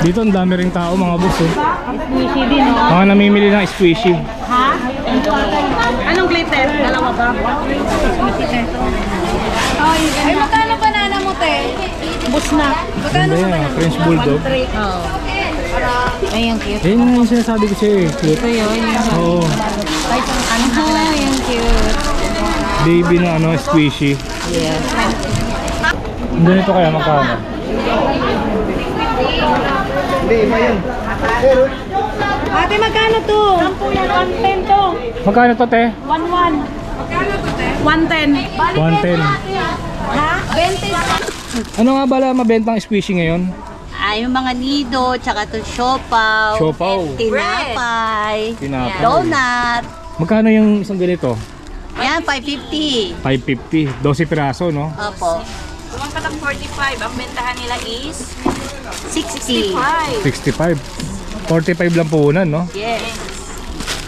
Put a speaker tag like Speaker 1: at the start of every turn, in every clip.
Speaker 1: Dito ang dami ring tao mga boss eh.
Speaker 2: Squishy din, no?
Speaker 1: Mga namimili ng squishy.
Speaker 2: Ha? Anong glitter? Dalawa ba?
Speaker 3: Ay, magkano banana mo, te?
Speaker 2: Bus na.
Speaker 1: Ganda yan, French Bulldog.
Speaker 2: Oo. Ay, yung cute.
Speaker 1: Yan yung sinasabi ko sa'yo eh. Cute.
Speaker 2: Ito yun.
Speaker 1: Oo.
Speaker 2: Ano yung cute.
Speaker 1: Baby na ano, squishy.
Speaker 2: Yes.
Speaker 1: Ganito kaya magkano?
Speaker 3: Ate, magkano to?
Speaker 2: 110 to.
Speaker 1: Magkano to, te?
Speaker 2: 1-1. Magkano to, te? 110.
Speaker 1: 110.
Speaker 3: Ha? 20.
Speaker 1: Ano nga bala mabentang squishy ngayon?
Speaker 4: Ay, yung mga nido, tsaka to siopaw,
Speaker 1: Siopaw.
Speaker 4: tinapay,
Speaker 1: Tinapay.
Speaker 4: donut.
Speaker 1: Magkano yung isang ganito?
Speaker 4: Yan, 550.
Speaker 1: 550. 12 piraso, no?
Speaker 4: Opo.
Speaker 3: Kulang ka ng 45. Ang bentahan nila is
Speaker 4: 60.
Speaker 1: 65. 45 lang puhunan, no?
Speaker 4: Yes.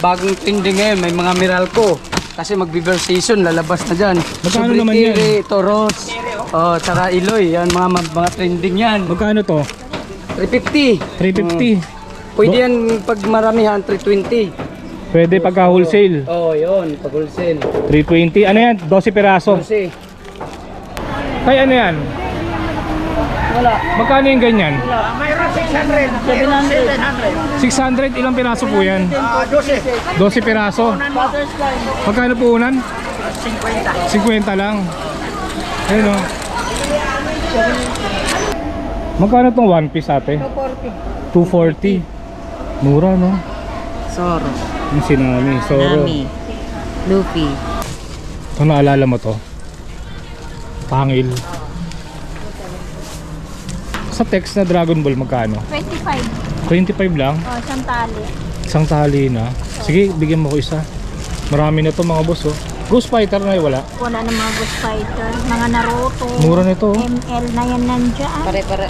Speaker 5: Bagong trending ngayon, may mga Meralco. Kasi mag-beaver season, lalabas na dyan.
Speaker 1: Magkano naman yan?
Speaker 5: Toros, tsaka Iloy, yan mga trending yan.
Speaker 1: Magkano to?
Speaker 5: 350.
Speaker 1: 350.
Speaker 5: Pwede yan pag maramihan, 320.
Speaker 1: Pwede pagka wholesale.
Speaker 5: Yun, pag wholesale.
Speaker 1: 320. Ano yan? 12 piraso.
Speaker 5: Kasi,
Speaker 1: Kaya ano yan?
Speaker 5: wala.
Speaker 1: Magkano yung ganyan?
Speaker 5: Mayroon 600.
Speaker 1: 600. Ilang piraso po yan? 12 piraso. Magkano po unan? 50 lang. Ayun o. Magkano tong one piece ate? 240. Mura, no?
Speaker 5: Soro.
Speaker 1: Yung Sinami, Soro.
Speaker 4: Nami. Luffy.
Speaker 1: Ito, naalala mo to? Pangil. Sa text na Dragon Ball magkano?
Speaker 3: 25.
Speaker 1: 25 lang?
Speaker 3: O, isang tali.
Speaker 1: Isang tali na. Sige, bigyan mo ko isa. Marami na to mga boss oh. Ghost Fighter na wala.
Speaker 3: Wala na mga Ghost Fighter. Mga Naruto.
Speaker 1: Mura na to.
Speaker 3: ML na yan nandiyan.
Speaker 4: Pare-pare.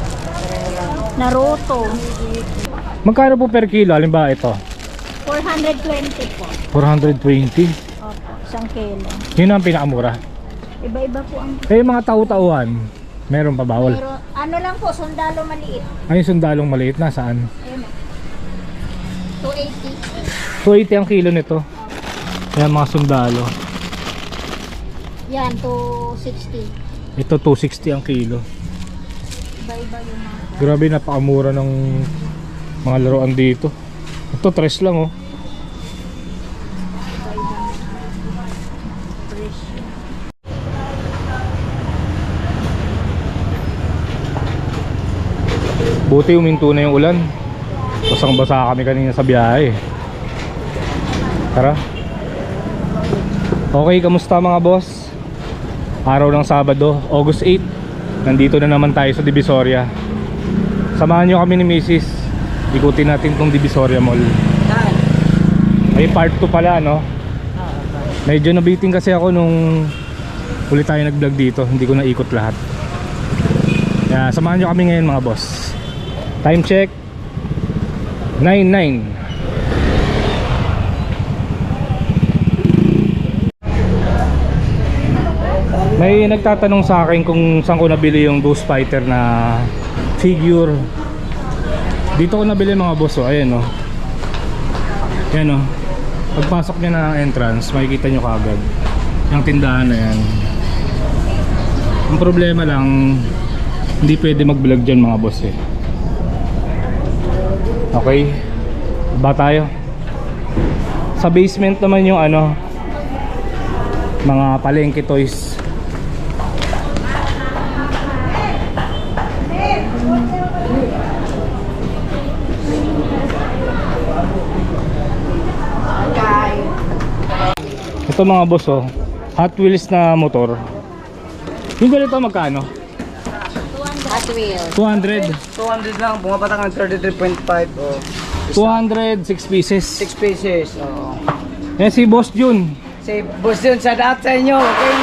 Speaker 3: Naruto.
Speaker 1: Magkano po per kilo? Halimbawa ito.
Speaker 3: 420 po.
Speaker 1: 420.
Speaker 3: Opo, isang kilo.
Speaker 1: Yun ang pinakamura.
Speaker 3: Iba-iba po ang...
Speaker 1: Eh yung mga tau-tauhan, meron pa bawal.
Speaker 3: Pero ano lang po, sundalo maliit.
Speaker 1: Ay yung sundalong maliit na saan?
Speaker 3: Ayun. 280.
Speaker 1: 280 ang kilo nito. Yan mga sundalo.
Speaker 3: Yan, 260.
Speaker 1: Ito 260 ang kilo.
Speaker 3: Iba-iba yung mga...
Speaker 1: Grabe, napakamura ng mga laruan dito. Ito 3 lang oh.
Speaker 3: presyo.
Speaker 1: Buti uminto na yung ulan. Basang basa kami kanina sa biyahe. Tara. Okay, kamusta mga boss? Araw ng Sabado, August 8. Nandito na naman tayo sa Divisoria. Samahan nyo kami ni Mrs. Ikutin natin tong Divisoria Mall. Ay part 2 pala, no? Medyo nabiting kasi ako nung ulit tayo nag-vlog dito. Hindi ko naikot lahat. Kaya samahan nyo kami ngayon mga boss. Time check 9:09. May nagtatanong sa akin kung saan ko nabili yung Ghost Fighter na figure. Dito ko nabili mga boss, oh. Ayan, oh. Ayan, oh. Pagpasok nyo na ng entrance, makikita nyo kaagad yung tindahan na yan. Ang problema lang, hindi pwede mag-vlog dyan mga boss eh. Okay, ba tayo? Sa basement naman yung ano, mga palengke toys. Ito mga boss oh, Hot Wheels na motor. Yung ganito magkano?
Speaker 4: Hot Wheels.
Speaker 1: 200.
Speaker 5: 200 lang, pumapatak ng 33.5.
Speaker 1: 200, 6 pieces.
Speaker 5: 6 pieces.
Speaker 1: Yan si Boss Jun.
Speaker 5: Si boss yun, shout out sa inyo. Kung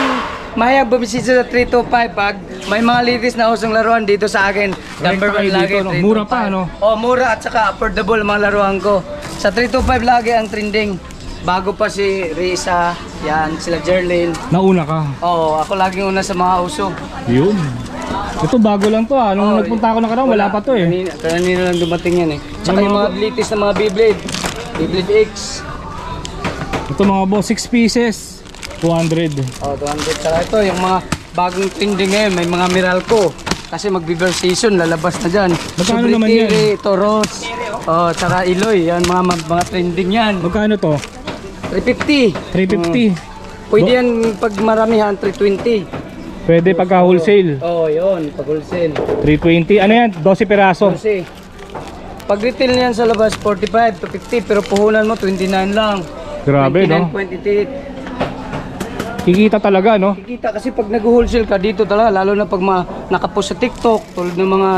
Speaker 5: mayag bumisita sa 325 pag may mga ladies na usong laruan dito sa akin. Number 1 lagi,
Speaker 1: dito, no? Mura pa, no?
Speaker 5: Oh, mura at saka affordable mga laruan ko. Sa 325 lagi ang trending. Bago pa si Risa, yan, sila Jerlyn.
Speaker 1: Nauna ka.
Speaker 5: Oo, ako laging una sa mga uso.
Speaker 1: Yun. Ito bago lang to ah. Nung
Speaker 5: Oh,
Speaker 1: nagpunta ako nakaraan, wala pa to eh.
Speaker 5: Kanina lang dumating yan eh. Tsaka yung mga latest na mga Beyblade. Beyblade X.
Speaker 1: Ito mga boss, 6 pieces. 200.
Speaker 5: Oh, 200. Tsaka ito, yung mga bagong trending ngayon, may mga Meralco. Kasi mag-beaver season, lalabas na dyan.
Speaker 1: Magkano naman yan?
Speaker 5: Toros. Oh, tsaka Iloy. Yan, mga trending yan.
Speaker 1: Magkano to?
Speaker 5: 350.
Speaker 1: 350.
Speaker 5: Pwede yan pag maramihan, 320.
Speaker 1: Pwede pagka wholesale.
Speaker 5: Oh, yun, pag wholesale.
Speaker 1: 320. Ano yan? 12 peraso.
Speaker 5: Kasi, pag retail niyan sa labas, 45 to 50. Pero puhunan mo, 29 lang.
Speaker 1: Grabe, no?
Speaker 5: 29.28.
Speaker 1: Kikita talaga, no?
Speaker 5: Kikita kasi pag nag-wholesale ka dito talaga, lalo na pag nakapost sa TikTok, tulad ng mga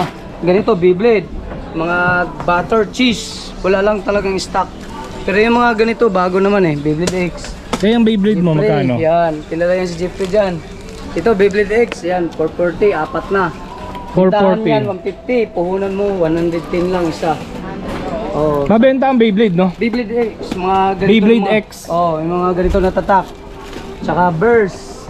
Speaker 5: ganito, Beyblade, mga butter, cheese, wala lang talagang stock. Pero yung mga ganito, bago naman eh, Beyblade X.
Speaker 1: Kaya yung Beyblade mo,
Speaker 5: Jeffrey,
Speaker 1: magkano?
Speaker 5: Yan, kilala yan si Jeffrey dyan. Ito, Beyblade X, yan, 440, apat na.
Speaker 1: 440.
Speaker 5: Bitahan yan, 150, puhunan mo, 110 lang isa. Oh.
Speaker 1: Mabenta ang Beyblade, no?
Speaker 5: Beyblade X, mga ganito.
Speaker 1: Beyblade
Speaker 5: mga,
Speaker 1: X.
Speaker 5: Oh, yung mga ganito na tatak. Tsaka burst.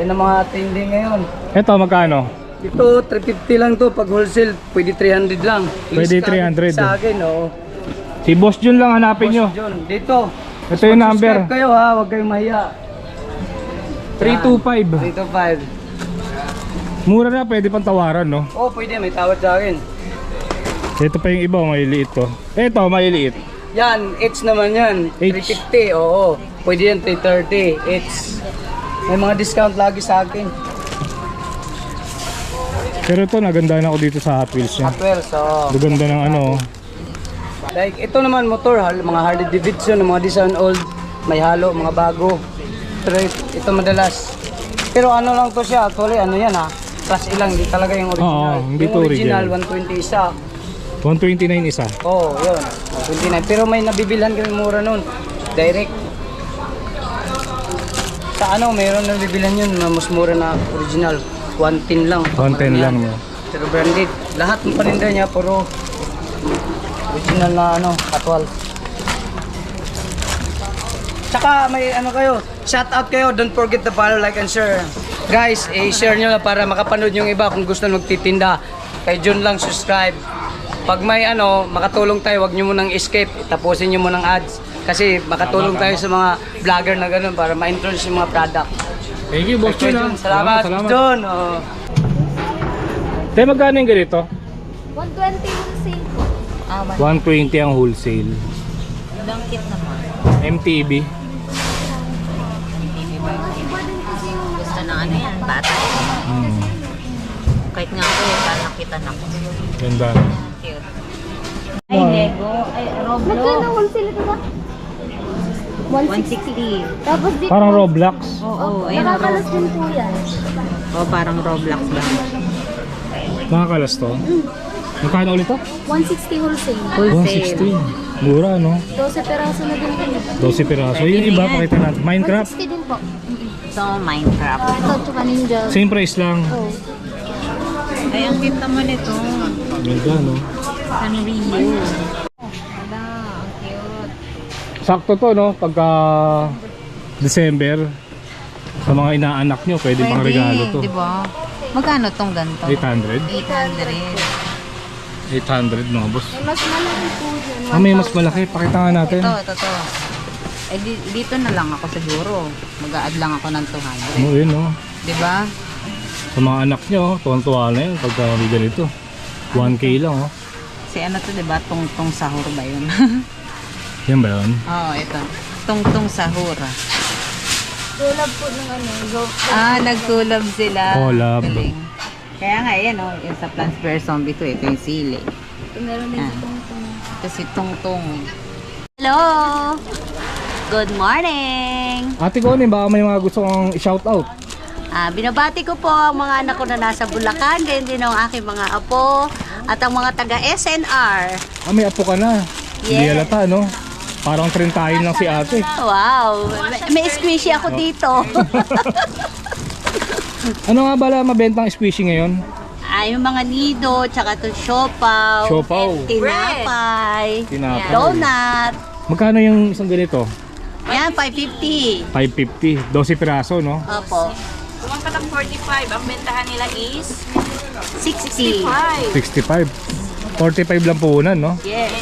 Speaker 5: Yan ang mga trending ngayon.
Speaker 1: Ito, magkano?
Speaker 5: Ito, 350 lang to. Pag wholesale, pwede 300 lang.
Speaker 1: Pwede
Speaker 5: Please,
Speaker 1: 300.
Speaker 5: Sa akin, oo.
Speaker 1: Si Boss Jun lang hanapin nyo.
Speaker 5: John, dito.
Speaker 1: Ito yung number.
Speaker 5: Subscribe kayo ha, huwag kayong mahiya.
Speaker 1: 325.
Speaker 5: 325.
Speaker 1: Mura na, pwede pang tawaran, no?
Speaker 5: Oh, pwede, may tawad sa akin.
Speaker 1: Ito pa yung iba, maliliit to. Ito, maliliit.
Speaker 5: Yan, H naman yan.
Speaker 1: H.
Speaker 5: 350, oo. Pwede yan, 330. H. May mga discount lagi sa akin.
Speaker 1: Pero ito, nagandahan ako dito sa Hot Wheels niya.
Speaker 5: Hot Wheels, oo.
Speaker 1: Gaganda ng ano.
Speaker 5: Like, ito naman motor, mga Harley Davidson, mga design old, may halo, mga bago. Pero ito madalas. Pero ano lang to siya, actually, ano yan ha? Plus ilang, di talaga yung original.
Speaker 1: Oo, hindi
Speaker 5: yung
Speaker 1: to
Speaker 5: original,
Speaker 1: original.
Speaker 5: 120 isa.
Speaker 1: 129 isa.
Speaker 5: Oo, yun. 129. Pero may nabibilhan kami mura nun. Direct. Sa ano, mayroon na bibilhan yun na mas mura na original. 110 lang.
Speaker 1: 110 lang, no?
Speaker 5: Pero branded. Lahat ng paninda niya, puro original na ano, katwal. Tsaka may ano kayo, shout out kayo, don't forget to follow, like and share. Guys, i-share nyo na para makapanood yung iba kung gusto magtitinda. Kay John lang subscribe. Pag may ano, makatulong tayo, wag nyo munang escape, tapusin nyo munang ads. Kasi makatulong tayo sa mga vlogger na ganun para ma-introduce yung mga product.
Speaker 1: Thank you, Boss Jun.
Speaker 5: John, salamat, John. Oh.
Speaker 1: Tayo, magkano yung ganito?
Speaker 3: 120 wholesale po.
Speaker 1: 120 ang wholesale.
Speaker 4: Dangkit naman.
Speaker 1: MTB.
Speaker 4: Gusto na ano yan, bata. Kahit nga ako parang nakita na ko.
Speaker 1: Ganda.
Speaker 4: Cute.
Speaker 1: Ay,
Speaker 4: Lego. Ay,
Speaker 3: Magkano wholesale ito ba?
Speaker 4: 160.
Speaker 3: Tapos dito,
Speaker 1: Parang Roblox.
Speaker 4: Oo, ayun.
Speaker 3: nakakalas din po yan.
Speaker 4: Oh, parang Roblox lang.
Speaker 1: Nakakalas to. Magkano ulit to?
Speaker 3: 160 wholesale.
Speaker 4: Wholesale.
Speaker 1: 160. Mura, no?
Speaker 3: 12 peraso na din po.
Speaker 1: 12 piraso. Yung iba, pakita natin. Minecraft.
Speaker 3: 160 din po.
Speaker 4: So, Minecraft.
Speaker 3: Ito, tsaka ninja.
Speaker 1: Same price lang.
Speaker 3: Oh.
Speaker 4: Ay, ang cute naman ito.
Speaker 1: Ganda, no?
Speaker 4: Sanrio. Ala, ang cute.
Speaker 1: Sakto to, no? Pagka December, sa mga inaanak nyo, pwede pang regalo to.
Speaker 4: Di ba? Magkano tong ganito?
Speaker 1: 800?
Speaker 4: 800.
Speaker 1: 800, mga boss.
Speaker 3: May mas malaki po dyan.
Speaker 1: Ah, may mas malaki. Pakita nga natin.
Speaker 4: Ito. Eh, dito na lang ako siguro. Mag-a-add lang ako ng 200.
Speaker 1: Oo, yun, no?
Speaker 4: Di ba?
Speaker 1: Sa mga anak nyo, tuwan-tuwa na yun pagka may ganito. 1K lang, oh.
Speaker 4: Si ano to, di ba? Tungtong sahur ba yun?
Speaker 1: Yan ba yun?
Speaker 4: Oo, ito. Tungtong sahur.
Speaker 3: Tulad po ng ano, go.
Speaker 4: Nagkulab sila.
Speaker 1: Collab.
Speaker 4: Galing. Kaya nga, yan o. Yung sa Plants vs. Zombie ko, ito yung sili.
Speaker 3: Ito meron din
Speaker 4: Ah.
Speaker 3: itong
Speaker 4: Ito si Tungtong. Hello! Good morning!
Speaker 1: Ate Connie, baka may mga gusto kong i-shoutout.
Speaker 4: Binabati ko po ang mga anak ko na nasa Bulacan, gayon din ang aking mga apo, at ang mga taga SNR.
Speaker 1: Ah, may apo ka na. Hindi
Speaker 4: Yes.
Speaker 1: halata, no? Parang 30 lang si ate.
Speaker 4: Wow! May squishy ako dito.
Speaker 1: Ano nga bala mabentang squishy ngayon?
Speaker 4: Yung mga nido, tsaka to siopaw,
Speaker 1: Siopaw.
Speaker 4: tinapay,
Speaker 1: Tinapay.
Speaker 4: donut.
Speaker 1: Magkano yung isang ganito?
Speaker 4: Yan, 550.
Speaker 1: 550. 12 piraso, no?
Speaker 4: Opo.
Speaker 2: Kung ang katang 45, ang bentahan nila is
Speaker 4: 60.
Speaker 2: 65.
Speaker 1: 65. 45 lang puhunan, no?
Speaker 4: Yes.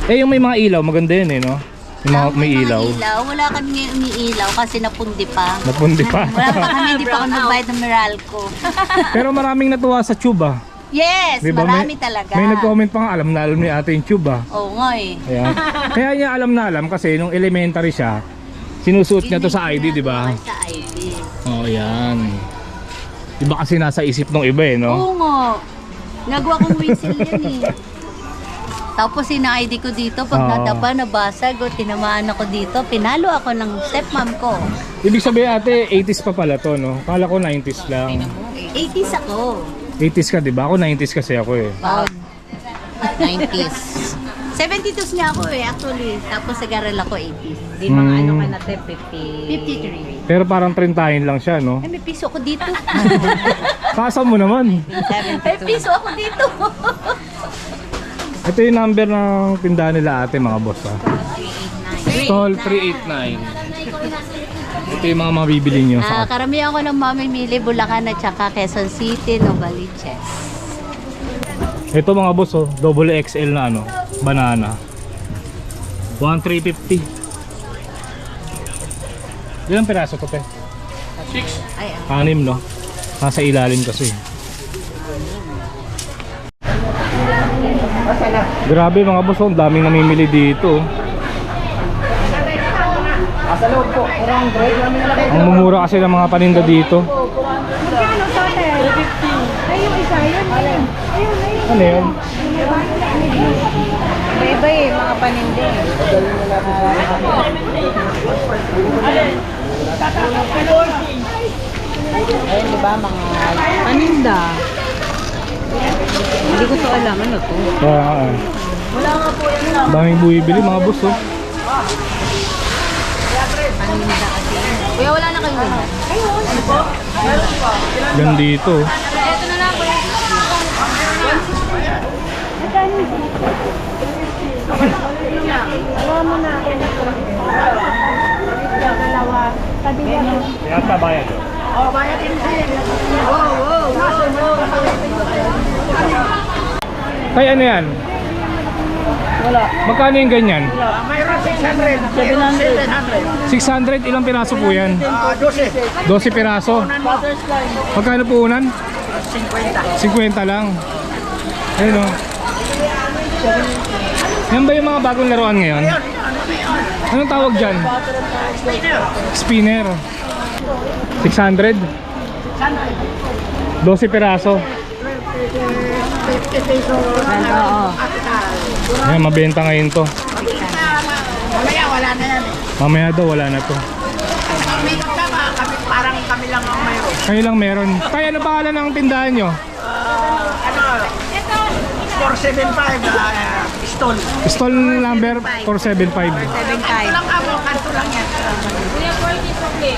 Speaker 1: Eh, yung may mga ilaw, maganda yun eh, no? Yung mga may ilaw.
Speaker 4: Wala kami ngayon umiilaw kasi napundi pa.
Speaker 1: Napundi pa.
Speaker 4: Wala pa kami, hindi pa ako nagbayad ng Meralco.
Speaker 1: Pero maraming natuwa sa tube, ah.
Speaker 4: Yes,
Speaker 1: Di ba?
Speaker 4: marami talaga.
Speaker 1: May nag-comment pa nga, alam na alam ni ate yung tube, ah.
Speaker 4: Oo nga eh.
Speaker 1: Ayan. Kaya niya alam na alam kasi nung elementary siya, sinusuot niya to sa ID, di ba?
Speaker 4: Sa ID.
Speaker 1: Oh, yan. Iba kasi nasa isip ng iba eh, no?
Speaker 4: Oo nga. Nagawa kong whistle yan eh. Tapos ina-ID ko dito, pag
Speaker 1: Oo.
Speaker 4: nadapa, nabasag o tinamaan ako dito, pinalo ako ng stepmom ko.
Speaker 1: Ibig sabihin ate, 80s pa pala to, no? Kala ko 90s lang.
Speaker 4: 80s ako.
Speaker 1: 80s ka, di ba? Ako 90s kasi ako eh.
Speaker 4: Wow. 90s. 72s nga ako eh, actually. Tapos nag-aral ako 80s.
Speaker 2: Di mga ano ka na, 50.
Speaker 4: 53.
Speaker 1: Pero parang 30 lang siya, no?
Speaker 4: Ay, may piso ako dito.
Speaker 1: Kasa mo naman.
Speaker 4: May piso ako dito.
Speaker 1: Ito yung number ng tindahan nila ate, mga boss, ha? Stall 389. Ito yung mga mabibili nyo sa
Speaker 4: Karamihan ako ng mamimili, Bulacan at saka Quezon City, Novaliches.
Speaker 1: ito mga boss, oh, double XL na ano, banana. 1,350. Ilang piraso to, te?
Speaker 4: Ay,
Speaker 1: 6, no? Nasa ilalim kasi. Grabe mga boss, oh, ang daming namimili dito. Ang mumura kasi ng mga paninda dito. Ano yun?
Speaker 2: Iba-iba eh, mga panindi. Ayun, di ba, mga paninda. Hindi ko to alam, ano to?
Speaker 1: Kaya nga eh.
Speaker 2: Wala nga po yan lang.
Speaker 1: Daming buwibili mga boss, oh.
Speaker 2: Paninda kasi. Kuya, wala na kayo ganyan.
Speaker 1: Yan dito, oh.
Speaker 2: Ito na lang, kuya.
Speaker 1: Kaya sa bayad, oh. Tay, ano yan?
Speaker 5: Wala.
Speaker 1: Magkano yung ganyan?
Speaker 5: Mayroon 600, 700.
Speaker 1: 600, ilang piraso po yan?
Speaker 5: 12.
Speaker 1: 12 piraso. Magkano po unan? 50 lang. Ayun, oh. Yan ba yung mga bagong laruan ngayon? Anong tawag dyan? Spinner. 600? 12 piraso.
Speaker 2: Oo.
Speaker 1: Ayan, mabenta ngayon to.
Speaker 5: Mamaya wala na yan.
Speaker 1: Mamaya daw wala na to.
Speaker 5: Makeup ka ba? Parang kami lang ang mayroon.
Speaker 1: Kayo lang meron. Kaya ano pangalan ng tindahan nyo?
Speaker 5: Ano? 475 stone.
Speaker 1: Stall number 475.
Speaker 2: 75.
Speaker 5: Lang ako, kanto lang yan.
Speaker 2: Kuya, 40 sukli.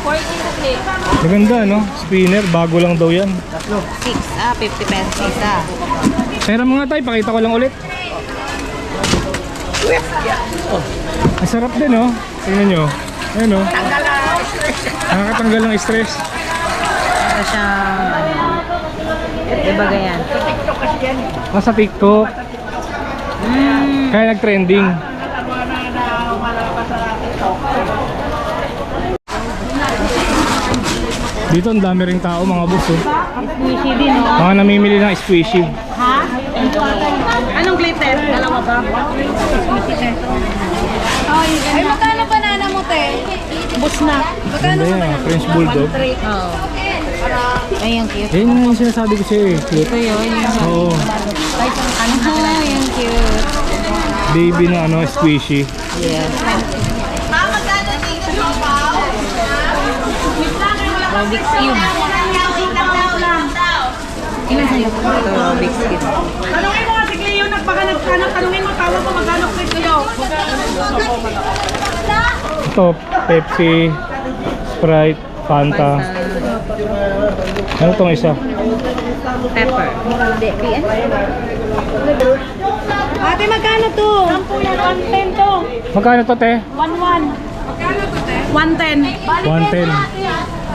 Speaker 2: 40 sukli.
Speaker 1: Maganda, no? Spinner, bago lang daw yan.
Speaker 2: 50 pesos isa.
Speaker 1: Pera mga tayo, pakita ko lang ulit. Ang sarap din, no? Tingnan nyo. Ayan, no? Nakakatanggal ng stress.
Speaker 2: Ito siyang, diba ganyan?
Speaker 1: Sa TikTok. Kaya nag-trending. Dito ang dami ring tao mga boss, oh.
Speaker 2: Squishy din, no?
Speaker 1: Mga namimili ng squishy.
Speaker 2: Anong glitter? Dalawa ba? Ay, magkano banana mo, te? Bus na.
Speaker 1: Ganda yan, French Bulldog.
Speaker 2: Oo. Ay, yung cute.
Speaker 1: Yan yung sinasabi ko sa'yo, eh. Cute.
Speaker 2: Ito yun.
Speaker 1: Oo.
Speaker 2: Ano yung cute.
Speaker 1: Baby na ano, squishy.
Speaker 2: Yes. Rubik's Cube. Ilan sa'yo po ito? Rubik's Cube.
Speaker 6: Tanungin mo kasi Cleo, nagpakanag-anak, tanungin mo, tawag ko magkano Cleo.
Speaker 1: Ito, Pepsi, Sprite, Fanta. Ano itong isa?
Speaker 2: Pepper.
Speaker 6: Ate, magkano to? 110 to.
Speaker 1: Magkano to, te?
Speaker 6: 1-1. Magkano to, te? 110.
Speaker 1: 110.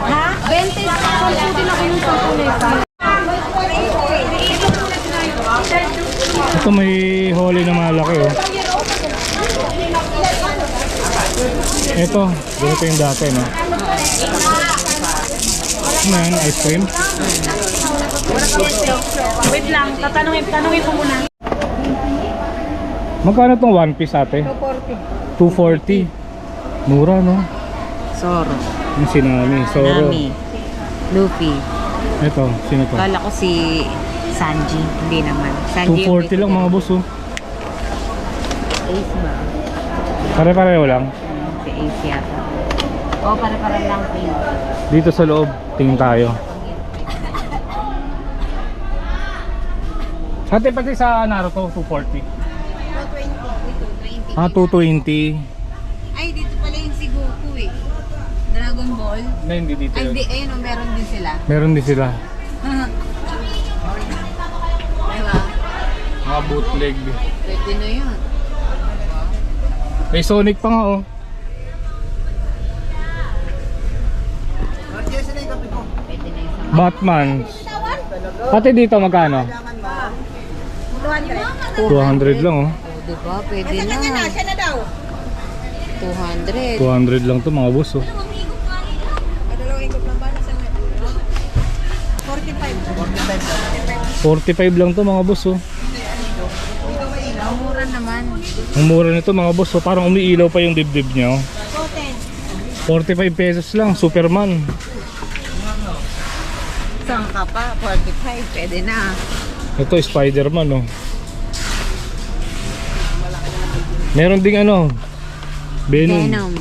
Speaker 3: 20 sa sampu din ako ng sampu nito.
Speaker 1: Ito may holy na malaki oh. Ito, ganito yung dati no. Ano yan, ice cream?
Speaker 6: Wait lang, tanungin ko muna.
Speaker 1: Magkano tong one piece ate? 240. 240. Mura no?
Speaker 7: Zoro,
Speaker 1: Yung sinami, Zoro.
Speaker 7: Nami, Luffy.
Speaker 1: Ito, sino to?
Speaker 7: Kala ko si Sanji, hindi naman. Sanji
Speaker 1: 240 lang mga boss oh.
Speaker 7: Ace ba?
Speaker 1: Pare-pareho lang.
Speaker 7: Si Ace yata. Oo, pare-pare lang pink.
Speaker 1: Dito sa loob, tingin tayo. Ate, pati sa Naruto, 240.
Speaker 7: 220.
Speaker 1: Ah, 220.
Speaker 7: Ay, dito pala yung si Goku eh. Dragon Ball.
Speaker 1: Na hindi dito
Speaker 7: Ay,
Speaker 1: yun.
Speaker 7: di, ayun o, meron din sila.
Speaker 1: Meron din sila.
Speaker 7: Diba?
Speaker 1: Mga bootleg.
Speaker 7: Pwede na yun.
Speaker 1: May Sonic pa nga oh.
Speaker 7: Pwede na yung
Speaker 1: Batman. Pati dito magkano? 200 lang oh.
Speaker 7: diba? Pwede na.
Speaker 2: Siya na daw.
Speaker 7: 200.
Speaker 1: 200 lang to mga boss oh.
Speaker 2: Dalawang ikot lang ba? 45.
Speaker 1: 45 lang to mga boss oh.
Speaker 7: Mura naman.
Speaker 1: Ang mura nito mga boss oh. Parang umiilaw pa yung dibdib niya oh. 45 pesos lang, Superman.
Speaker 7: Saan ka pa? 45. Pwede na.
Speaker 1: Ito Spider-Man oh. Meron ding ano, Venom.
Speaker 7: Venom.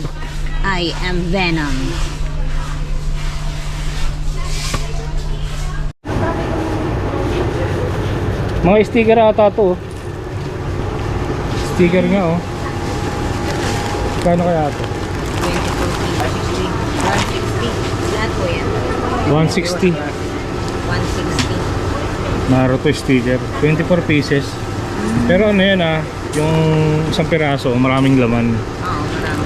Speaker 7: I am Venom.
Speaker 1: Mga sticker ata to oh. Sticker nga oh. Kano kaya ito?
Speaker 7: 160. Lahat po yan.
Speaker 1: 160.
Speaker 7: 160.
Speaker 1: Naruto sticker. 24 pieces. Pero ano yan ah, yung isang piraso, maraming laman.
Speaker 7: Oo, marami.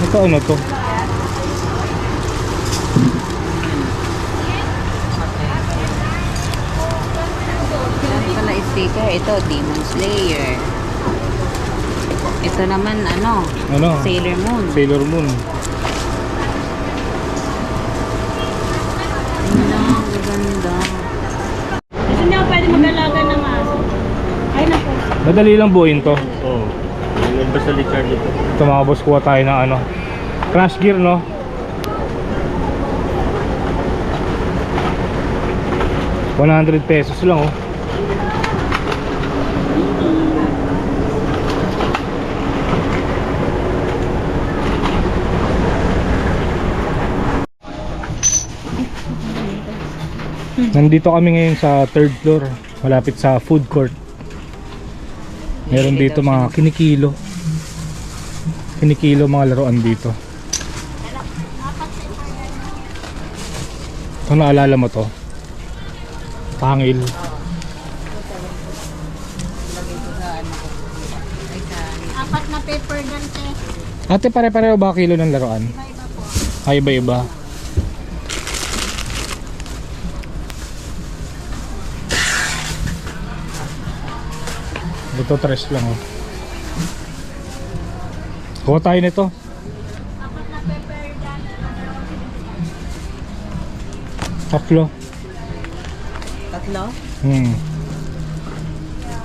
Speaker 1: Ito ano to?
Speaker 7: Yan pala sticker. Ito, Demon Slayer. Ito naman, ano?
Speaker 1: Ano?
Speaker 7: Sailor Moon.
Speaker 1: Sailor Moon.
Speaker 7: Ang ganda.
Speaker 6: Gusto niya pwede mag-alaga ng aso. Ay, naku.
Speaker 1: Madali lang buuin to.
Speaker 8: Oo. Yung basta Richard dito.
Speaker 1: Ito mga boss, kuha tayo ng ano, Crash Gear no? ₱100 lang oh. Nandito kami ngayon sa 3rd floor, malapit sa food court. Meron dito mga kinikilo mga laruan dito. Kung naalala mo to, pangil.
Speaker 3: Apat na paper gante.
Speaker 1: Ate, pare-pareho ba kilo ng laruan? Ay, iba-iba. Ito 3 lang oh. Kuha tayo nito. Tatlo.
Speaker 7: Tatlo?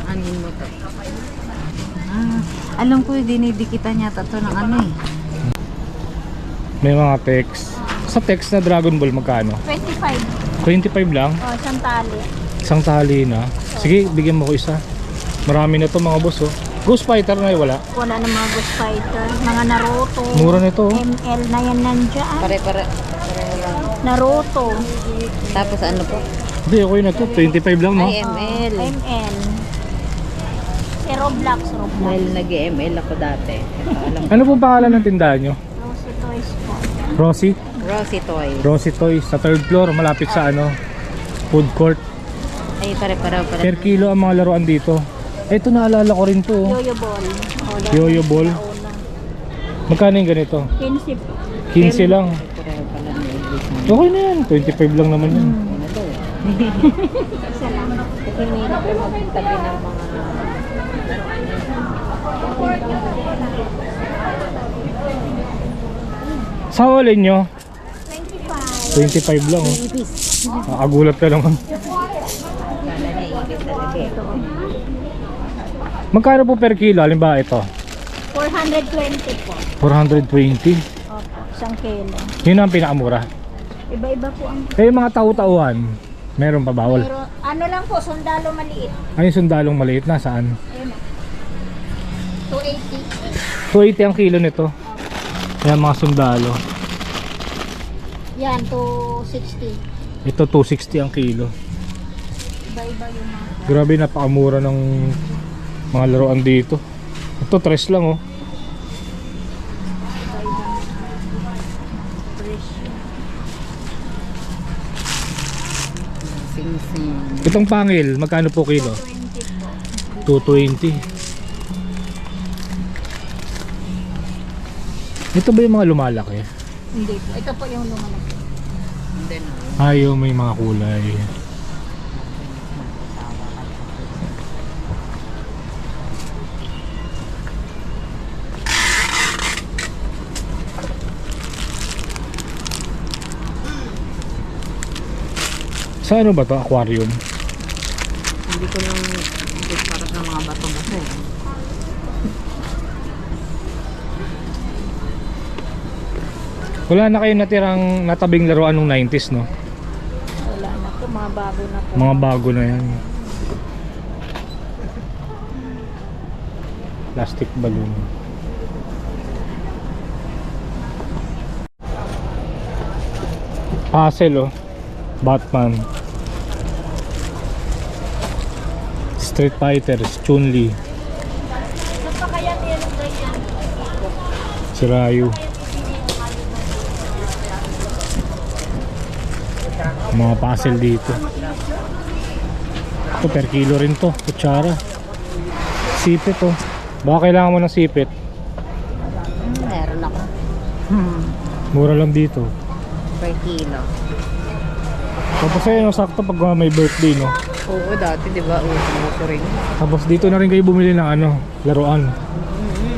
Speaker 7: Anin mo to? Alam ko yung dinidikitan niya to ng ano eh.
Speaker 1: May mga text. Sa text na Dragon Ball magkano?
Speaker 3: 25.
Speaker 1: 25 lang.
Speaker 3: O, isang tali.
Speaker 1: Isang tali na. Sige, bigyan mo ko isa. Marami na to mga boss oh. Ghost Fighter na wala.
Speaker 3: Wala na mga Ghost Fighter. Mga Naruto.
Speaker 1: Mura nito oh.
Speaker 3: ML na yan nandiyan.
Speaker 7: Pare-pare lang.
Speaker 3: Naruto.
Speaker 7: Tapos ano po?
Speaker 1: Hindi, okay na to. 25 lang no?
Speaker 7: Ay, ML.
Speaker 3: ML. Eh, Roblox.
Speaker 7: Dahil nag-ML ako dati. Alam ko.
Speaker 1: Ano po pangalan ng tindahan nyo?
Speaker 3: Rosy Toys po.
Speaker 1: Rosie?
Speaker 7: Rosy Toy.
Speaker 1: Rosie Toys sa 3rd floor, malapit sa ano, food court.
Speaker 7: Ay, pare-pareho pala.
Speaker 1: Per kilo ang mga laruan dito. Ito naalala ko rin to oh.
Speaker 3: Yoyo Ball. O,
Speaker 1: Yoyo Ball.
Speaker 3: nauna.
Speaker 1: Magkano yung ganito?
Speaker 3: 15 po.
Speaker 1: 15 lang.
Speaker 7: Pareho pala ng English na.
Speaker 1: Okay na yan. 25 lang naman yan.
Speaker 3: Isa lang.
Speaker 7: Kasi hindi na kayo magtabi ng mga...
Speaker 1: Sa walin nyo?
Speaker 3: 25.
Speaker 1: 25 lang. Oh. Nakagulat ka naman.
Speaker 7: Kala niya ibig talaga eh.
Speaker 1: Magkano po per kilo? Halimbawa ito.
Speaker 3: 420 po.
Speaker 1: 420.
Speaker 3: Opo, isang kilo.
Speaker 1: Yun ang pinakamura.
Speaker 3: Iba-iba po ang...
Speaker 1: Eh yung mga tau-tauhan, meron pa bawal?
Speaker 3: Pero ano lang po, sundalo maliit.
Speaker 1: Ay, yung sundalong maliit na saan?
Speaker 3: Ayun. 280.
Speaker 1: 280 ang kilo nito. Yan mga sundalo.
Speaker 3: Yan, 260.
Speaker 1: Ito 260 ang kilo.
Speaker 3: Iba-iba yung mga
Speaker 1: Grabe, napakamura ng mga laruan dito. Ito 3 lang oh.
Speaker 3: presyo.
Speaker 7: Sing-sing.
Speaker 1: Itong pangil, magkano po kilo?
Speaker 3: 20 po.
Speaker 1: 220. Ito ba yung mga lumalaki?
Speaker 3: Hindi po. Ito po yung lumalaki.
Speaker 7: And then,
Speaker 1: Ayaw, may mga kulay. Sa ano ba to? Aquarium?
Speaker 7: hindi ko lang hindi para sa mga bato-bato.
Speaker 1: Wala na kayong natirang natabing laruan nung 90s, no?
Speaker 3: Wala na po. Mga bago na po.
Speaker 1: Mga bago na yan. Plastic balloon. Puzzle, oh. Batman. Street Fighters, Chun-Li. Si Ryu. Mga puzzle dito. Ito per kilo rin to. Kutsara. Sipit, oh. Baka kailangan mo ng sipit.
Speaker 7: Meron ako.
Speaker 1: Mura lang dito.
Speaker 7: Per kilo.
Speaker 1: Tapos ayun, sakto pag may birthday, no?
Speaker 7: Oo, dati di ba uso rin.
Speaker 1: Tapos dito na rin kayo bumili ng ano, laruan.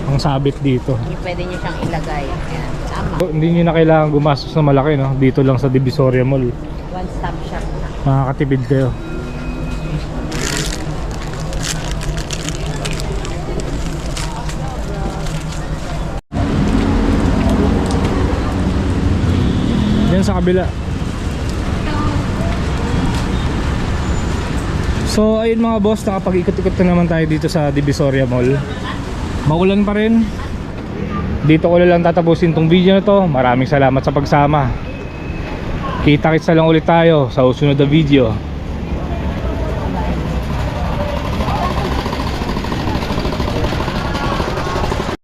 Speaker 1: Ang sabit dito.
Speaker 7: Hindi pwede nyo siyang ilagay. Ayan, tama.
Speaker 1: Hindi nyo na kailangan gumastos na malaki, no? Dito lang sa Divisoria Mall.
Speaker 7: One stop shop na.
Speaker 1: Makakatipid kayo. Yan sa kabila. So ayun mga boss, nakapag-ikot-ikot na naman tayo dito sa Divisoria Mall. Maulan pa rin. Dito ko na lang tatapusin tong video na to. Maraming salamat sa pagsama. Kita-kits na lang ulit tayo sa susunod na video.